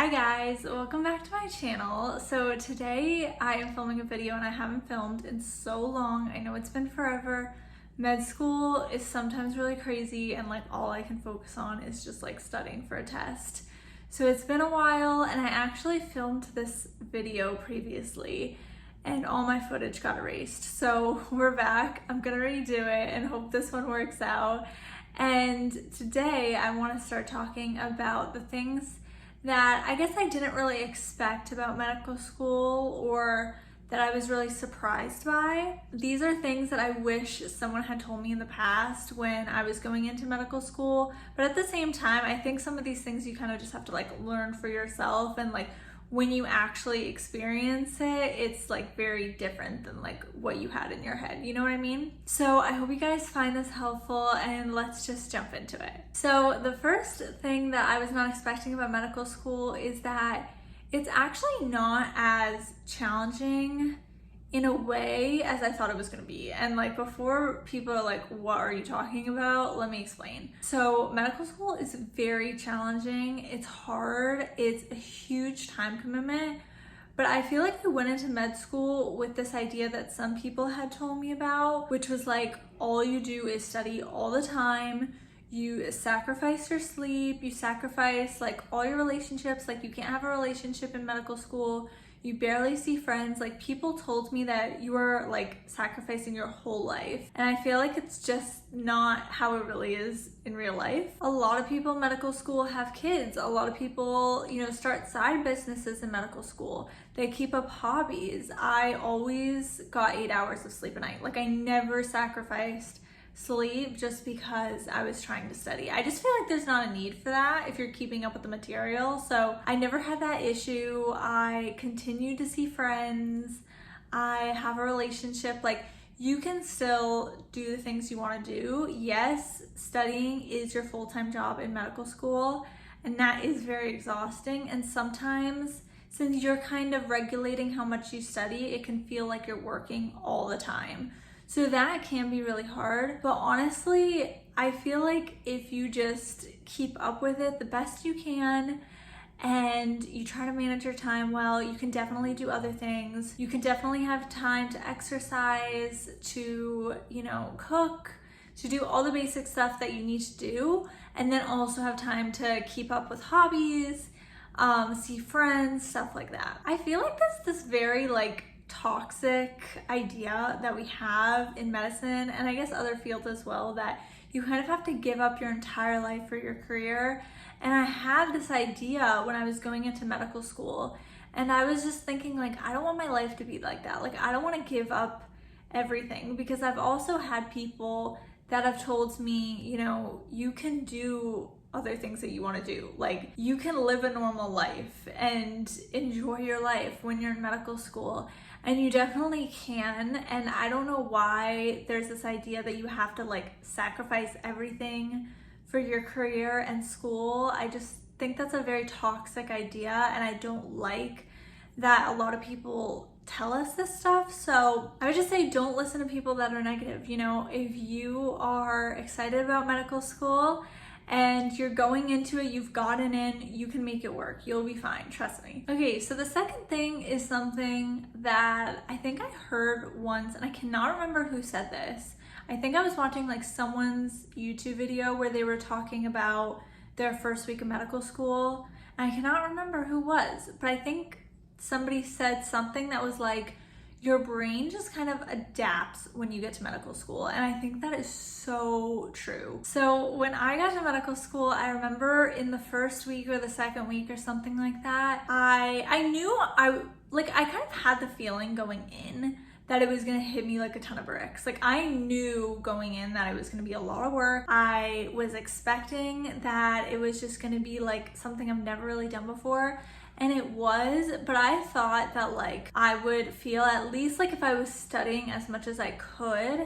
Hi guys, welcome back to my channel. So today I am filming a video and I haven't filmed in so long. I know it's been forever. Med school is sometimes really crazy and like all I can focus on is just like studying for a test. So it's been a while and I actually filmed this video previously and all my footage got erased. So we're back. I'm gonna redo it and hope this one works out. And today I want to start talking about the things that I guess I didn't really expect about medical school or that I was really surprised by. These are things that I wish someone had told me in the past when I was going into medical school, but at the same time, I think some of these things you kind of just have to like learn for yourself, and like when you actually experience it, it's like very different than like what you had in your head, you know what I mean? So I hope you guys find this helpful and let's just jump into it. So the first thing that I was not expecting about medical school is that it's actually not as challenging in a way as I thought it was gonna be. And like before people are like, what are you talking about? Let me explain. So medical school is very challenging. It's hard. It's a huge time commitment. But I feel like I went into med school with this idea that some people had told me about, which was like, all you do is study all the time. You sacrifice your sleep, you sacrifice like all your relationships. Like you can't have a relationship in medical school. You barely see friends. Like people told me that you are like sacrificing your whole life. And I feel like it's just not how it really is in real life. A lot of people in medical school have kids. A lot of people, start side businesses in medical school. They keep up hobbies. I always got 8 hours of sleep a night. Like I never sacrificed sleep just because I was trying to study. I just feel like there's not a need for that if you're keeping up with the material. So I never had that issue. I continued to see friends. I have a relationship. Like you can still do the things you want to do. Yes, studying is your full-time job in medical school, and that is very exhausting. And sometimes since you're kind of regulating how much you study, it can feel like you're working all the time. So that can be really hard, but honestly, I feel like if you just keep up with it the best you can and you try to manage your time well, you can definitely do other things. You can definitely have time to exercise, to, cook, to do all the basic stuff that you need to do, and then also have time to keep up with hobbies, see friends, stuff like that. I feel like this very like toxic idea that we have in medicine, and I guess other fields as well, that you kind of have to give up your entire life for your career. And I had this idea when I was going into medical school, and I was just thinking like, I don't want my life to be like that. Like I don't want to give up everything, because I've also had people that have told me, you can do other things that you want to do. Like you can live a normal life and enjoy your life when you're in medical school. And you definitely can. And I don't know why there's this idea that you have to like sacrifice everything for your career and school. I just think that's a very toxic idea, and I don't like that a lot of people tell us this stuff. So I would just say don't listen to people that are negative. If you are excited about medical school and you're going into it, you've gotten in, you can make it work. You'll be fine, trust me. Okay, so the second thing is something that I think I heard once, and I cannot remember who said this. I think I was watching like someone's YouTube video where they were talking about their first week of medical school, and I cannot remember who was, but I think somebody said something that was like, your brain just kind of adapts when you get to medical school. And I think that is so true. So when I got to medical school, I remember in the first week or the second week or something like that, I knew I kind of had the feeling going in that it was gonna hit me like a ton of bricks. Like I knew going in that it was gonna be a lot of work. I was expecting that it was just gonna be like something I've never really done before. And it was, but I thought that like I would feel, at least like if I was studying as much as I could,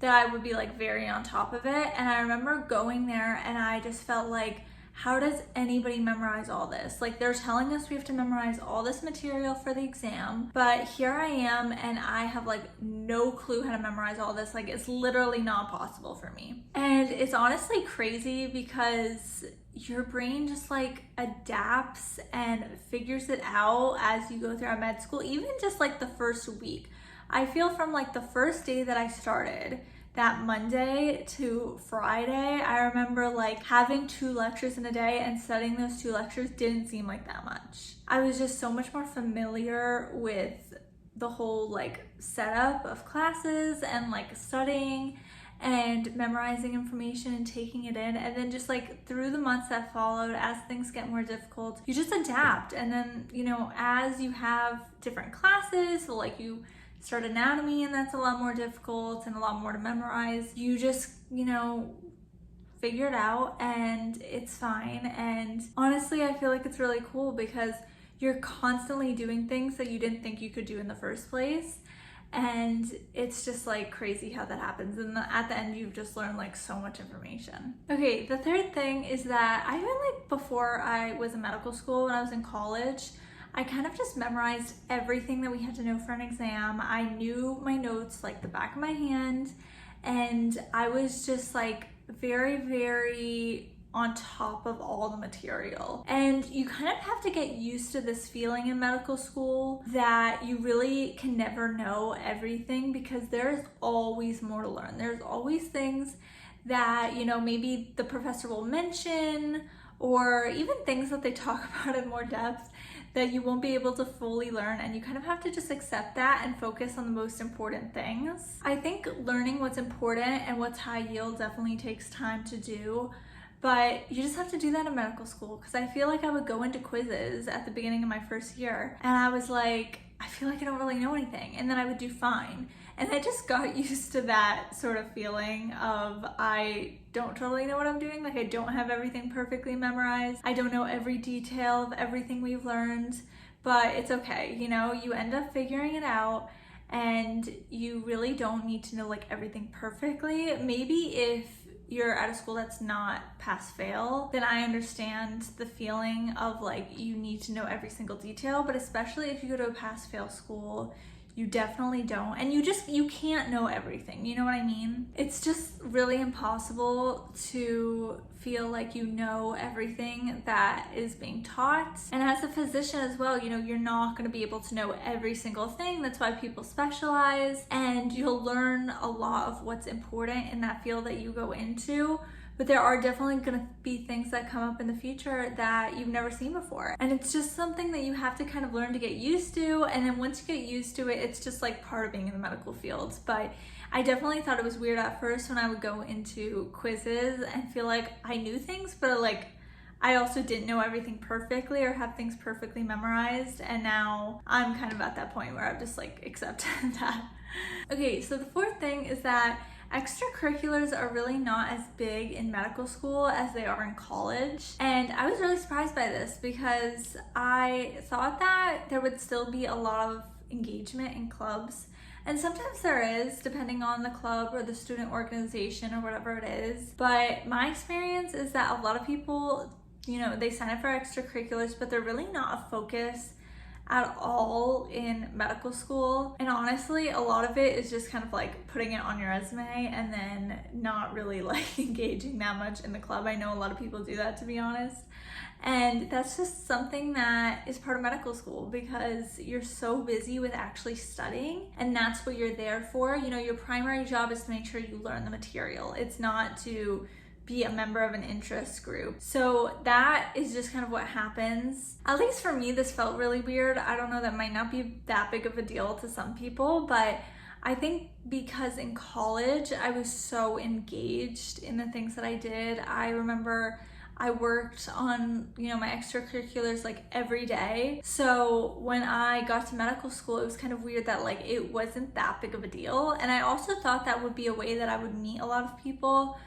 that I would be like very on top of it. And I remember going there and I just felt like, how does anybody memorize all this? Like they're telling us we have to memorize all this material for the exam, but here I am and I have like no clue how to memorize all this. Like it's literally not possible for me. And it's honestly crazy because your brain just like adapts and figures it out as you go throughout med school, even just like the first week. I feel from like the first day that I started, that Monday to Friday, I remember like having 2 lectures in a day, and studying those 2 lectures didn't seem like that much. I was just so much more familiar with the whole like setup of classes and like studying and memorizing information and taking it in. And then just like through the months that followed, as things get more difficult, you just adapt. And then, you know, as you have different classes, so like you start anatomy and that's a lot more difficult and a lot more to memorize, you just, you know, figure it out and it's fine. And honestly, I feel like it's really cool because you're constantly doing things that you didn't think you could do in the first place. And it's just like crazy how that happens. And at the end, you've just learned like so much information. Okay, the third thing is that I feel like before I was in medical school, when I was in college, I kind of just memorized everything that we had to know for an exam. I knew my notes like the back of my hand, and I was just like very, very on top of all the material. And you kind of have to get used to this feeling in medical school that you really can never know everything, because there's always more to learn. There's always things that, you know, maybe the professor will mention, or even things that they talk about in more depth that you won't be able to fully learn, and you kind of have to just accept that and focus on the most important things. I think learning what's important and what's high yield definitely takes time to do, but you just have to do that in medical school, because I feel like I would go into quizzes at the beginning of my first year and I was like, I feel like I don't really know anything, and then I would do fine. And I just got used to that sort of feeling of I don't totally know what I'm doing. Like I don't have everything perfectly memorized. I don't know every detail of everything we've learned, but it's okay. You know, you end up figuring it out, and you really don't need to know like everything perfectly. Maybe if you're at a school that's not pass fail, then I understand the feeling of like you need to know every single detail. But especially if you go to a pass fail school, you definitely don't. And you can't know everything, you know what I mean? It's just really impossible to feel like you know everything that is being taught. And as a physician as well, you know, you're not going to be able to know every single thing. That's why people specialize, and you'll learn a lot of what's important in that field that you go into. But there are definitely gonna be things that come up in the future that you've never seen before. And it's just something that you have to kind of learn to get used to. And then once you get used to it, it's just like part of being in the medical field. But I definitely thought it was weird at first when I would go into quizzes and feel like I knew things, but like I also didn't know everything perfectly or have things perfectly memorized. And now I'm kind of at that point where I've just like accepted that. Okay, so the fourth thing is that extracurriculars are really not as big in medical school as they are in college. And I was really surprised by this because I thought that there would still be a lot of engagement in clubs. And sometimes there is, depending on the club or the student organization or whatever it is. But my experience is that a lot of people, you know, they sign up for extracurriculars, but they're really not a focus at all in medical school. And honestly, a lot of it is just kind of like putting it on your resume and then not really like engaging that much in the club. I know a lot of people do that, to be honest. And that's just something that is part of medical school because you're so busy with actually studying, and that's what you're there for. You know, your primary job is to make sure you learn the material. It's not to be a member of an interest group. So that is just kind of what happens. At least for me, this felt really weird. I don't know, that might not be that big of a deal to some people, but I think because in college, I was so engaged in the things that I did. I remember I worked on, you know, my extracurriculars like every day. So when I got to medical school, it was kind of weird that like it wasn't that big of a deal. And I also thought that would be a way that I would meet a lot of people.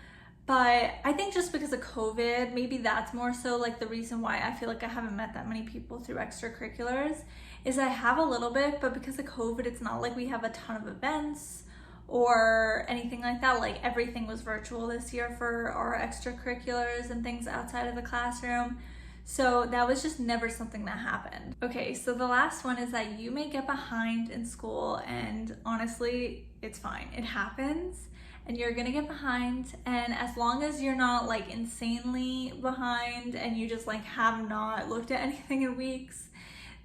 But I think just because of COVID, maybe that's more so like the reason why I feel like I haven't met that many people through extracurriculars, is I have a little bit, but because of COVID, it's not like we have a ton of events or anything like that. Like everything was virtual this year for our extracurriculars and things outside of the classroom. So that was just never something that happened. Okay, so the last one is that you may get behind in school, and honestly, it's fine. It happens. and you're gonna get behind, and as long as you're not like insanely behind and you just like have not looked at anything in weeks,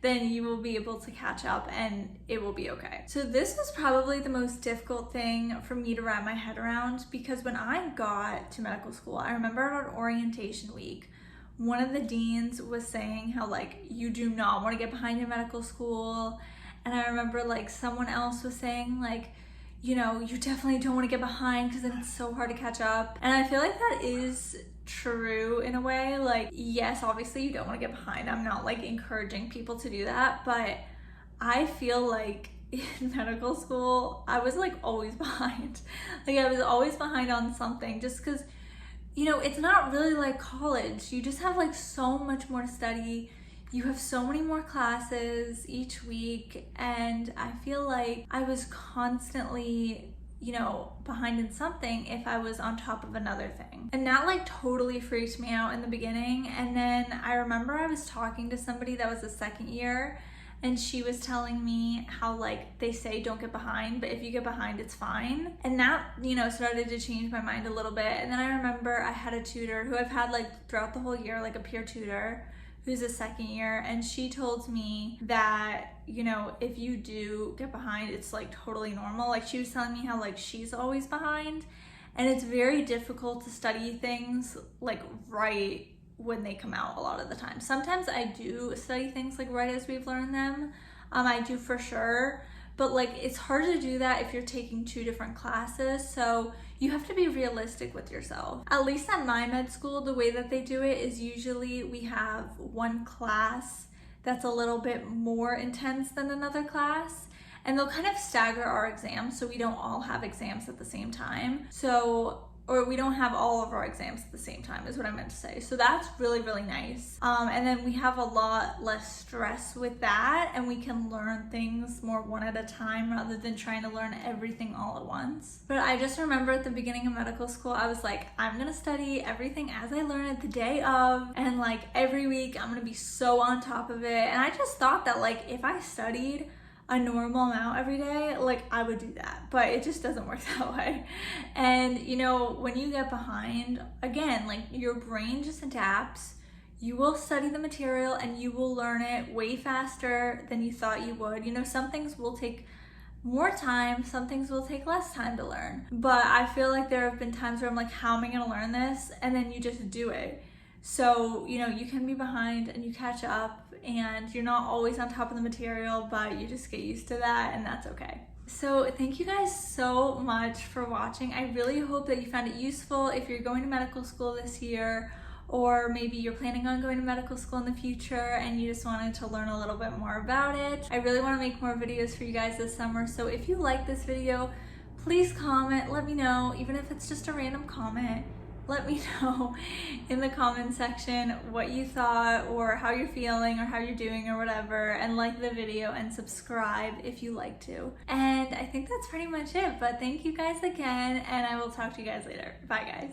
then you will be able to catch up and it will be okay. So this was probably the most difficult thing for me to wrap my head around, because when I got to medical school, I remember on orientation week, one of the deans was saying how like you do not want to get behind in medical school. And I remember like someone else was saying like, you know, you definitely don't want to get behind because then it's so hard to catch up. And I feel like that is true in a way. Like, yes, obviously you don't want to get behind. I'm not like encouraging people to do that, but I feel like in medical school, I was like always behind. Like I was always behind on something, just because, you know, it's not really like college. You just have like so much more to study. You have so many more classes each week, and I feel like I was constantly, you know, behind in something if I was on top of another thing. And that like totally freaked me out in the beginning. And then I remember I was talking to somebody that was a second year, and she was telling me how like they say don't get behind, but if you get behind, it's fine. And that, you know, started to change my mind a little bit. And then I remember I had a tutor who I've had like throughout the whole year, like a peer tutor, who's a second year, and she told me that, you know, if you do get behind, it's like totally normal. Like she was telling me how like she's always behind, and it's very difficult to study things like right when they come out a lot of the time. Sometimes I do study things like right as we've learned them. I do for sure, but like it's hard to do that if you're taking two different classes. So you have to be realistic with yourself. At least at my med school, the way that they do it is usually we have one class that's a little bit more intense than another class, and they'll kind of stagger our exams so we don't all have exams at the same time. Or we don't have all of our exams at the same time is what I meant to say. So that's really, really nice. And then we have a lot less stress with that, and we can learn things more one at a time rather than trying to learn everything all at once. But I just remember at the beginning of medical school, I was like, I'm gonna study everything as I learn it the day of, and like every week I'm gonna be so on top of it. And I just thought that like if I studied a normal amount every day, like I would do that, but it just doesn't work that way. And you know, when you get behind, again, like your brain just adapts. You will study the material and you will learn it way faster than you thought you would. You know, some things will take more time, some things will take less time to learn. But I feel like there have been times where I'm like, how am I gonna learn this? And then you just do it. So, you know, you can be behind and you catch up, and you're not always on top of the material, but you just get used to that, and that's okay. So thank you guys so much for watching. I really hope that you found it useful if you're going to medical school this year, or maybe you're planning on going to medical school in the future and you just wanted to learn a little bit more about it. I really want to make more videos for you guys this summer, so if you like this video, please comment, let me know, even if it's just a random comment. Let me know in the comment section what you thought, or how you're feeling, or how you're doing, or whatever, and like the video and subscribe if you like to. And I think that's pretty much it, but thank you guys again, and I will talk to you guys later. Bye guys.